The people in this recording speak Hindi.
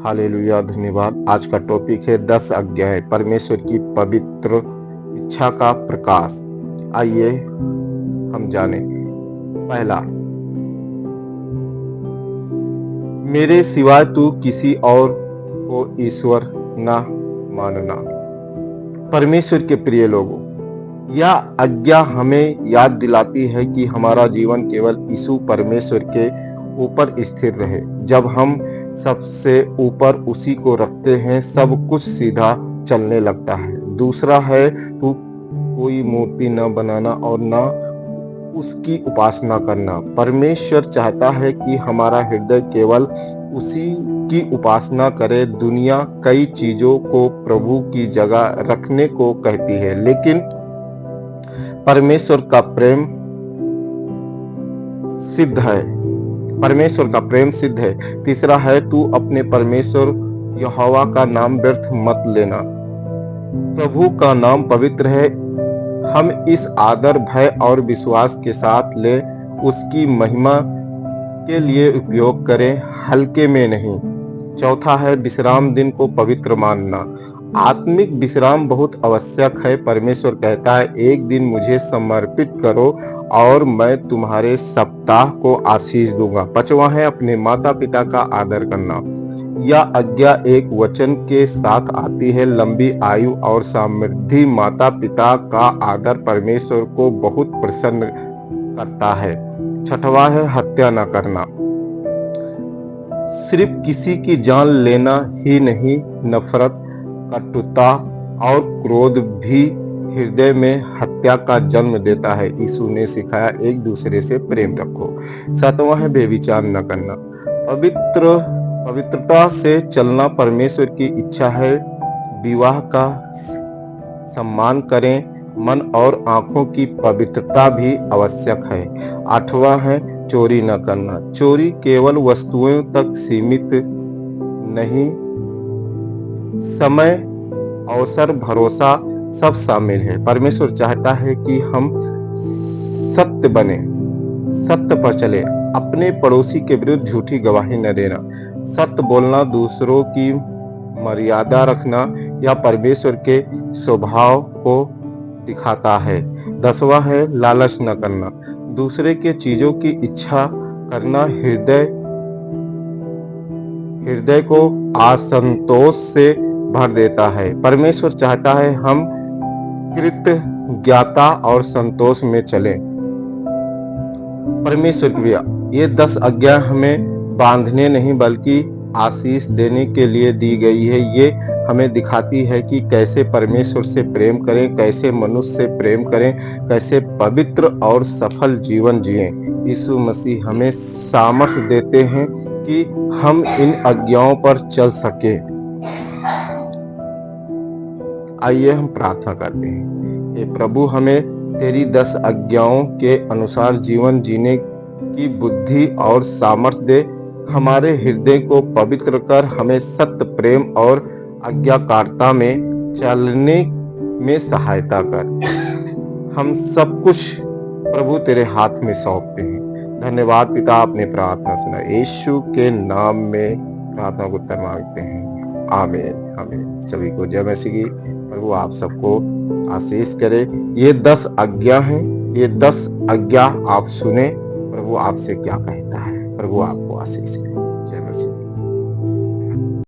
हालेलुया, धन्यवाद। आज का टॉपिक है 10 आज्ञाएं, परमेश्वर की पवित्र इच्छा का प्रकाश। आइए हम जाने। पहला, मेरे सिवाय तू किसी और को ईश्वर न मानना। परमेश्वर के प्रिय लोगों, यह आज्ञा हमें याद दिलाती है कि हमारा जीवन केवल यीशु परमेश्वर के ऊपर स्थिर रहे। जब हम सबसे ऊपर उसी को रखते हैं, सब कुछ सीधा चलने लगता है। दूसरा है, तू कोई मूर्ति न बनाना और न उसकी उपासना करना। परमेश्वर चाहता है कि हमारा हृदय केवल उसी की उपासना करे। दुनिया कई चीजों को प्रभु की जगह रखने को कहती है, लेकिन परमेश्वर का प्रेम सिद्ध है। परमेश्वर का प्रेम सिद्ध है। तीसरा है, तू अपने परमेश्वर यहोवा का नाम व्यर्थ मत लेना। प्रभु का नाम पवित्र है। हम इस आदर, भय और विश्वास के साथ ले उसकी महिमा के लिए उपयोग करें, हल्के में नहीं। चौथा है, विश्राम दिन को पवित्र मानना। आत्मिक विश्राम बहुत आवश्यक है। परमेश्वर कहता है, एक दिन मुझे समर्पित करो और मैं तुम्हारे सप्ताह को आशीष दूंगा। पांचवा है, अपने माता पिता का आदर करना। यह आज्ञा एक वचन के साथ आती है, लंबी आयु और समृद्धि। माता पिता का आदर परमेश्वर को बहुत प्रसन्न करता है। छठवां है, हत्या न करना। सिर्फ किसी की जान लेना ही नहीं, नफरत, कटुता और क्रोध भी हृदय में हत्या का जन्म देता है। यीशु ने सिखाया, एक दूसरे से प्रेम रखो। सातवां है, बेविचार न करना। पवित्रता से चलना परमेश्वर की इच्छा है। विवाह का सम्मान करें। मन और आंखों की पवित्रता भी आवश्यक है। आठवां है, चोरी न करना। चोरी केवल वस्तुओं तक सीमित नहीं, समय, अवसर, भरोसा सब शामिल है। परमेश्वर चाहता है कि हम सत्य बने, सत्य पर चले। अपने पड़ोसी के विरुद्ध झूठी गवाही न देना। सत्य बोलना, दूसरों की मर्यादा रखना या परमेश्वर के स्वभाव को दिखाता है। 10वां है, लालच न करना। दूसरे के चीजों की इच्छा करना हृदय को असंतोष से भर देता है। परमेश्वर चाहता है हम कृतज्ञता और संतोष में चलें। परमेश्वर की ये 10 आज्ञा हमें बांधने नहीं बल्कि आशीष देने के लिए दी गई है। ये हमें दिखाती है कि कैसे परमेश्वर से प्रेम करें, कैसे मनुष्य से प्रेम करें, कैसे पवित्र और सफल जीवन जिएं। यीशु मसीह हमें सामर्थ्य देते हैं कि हम इन आज्ञाओं पर चल सके। आइए हम प्रार्थना करते हैं। हे प्रभु, हमें तेरी 10 आज्ञाओं के अनुसार जीवन जीने की बुद्धि और सामर्थ्य दे। हमारे हृदय को पवित्र कर, हमें सत्य, प्रेम और आज्ञाकारिता में चलने में सहायता कर। हम सब कुछ प्रभु तेरे हाथ में सौंपते हैं। धन्यवाद पिता, आपने प्रार्थना सुना। यीशु के नाम में प्रार्थना को उत्तर मांगते हैं। आमीन, आमीन। सभी को जय मसीह की। प्रभु आप सबको आशीष करे। ये 10 आज्ञा हैं। ये 10 आज्ञा आप सुने, प्रभु आपसे क्या कहता है। प्रभु आपको आशीष करे।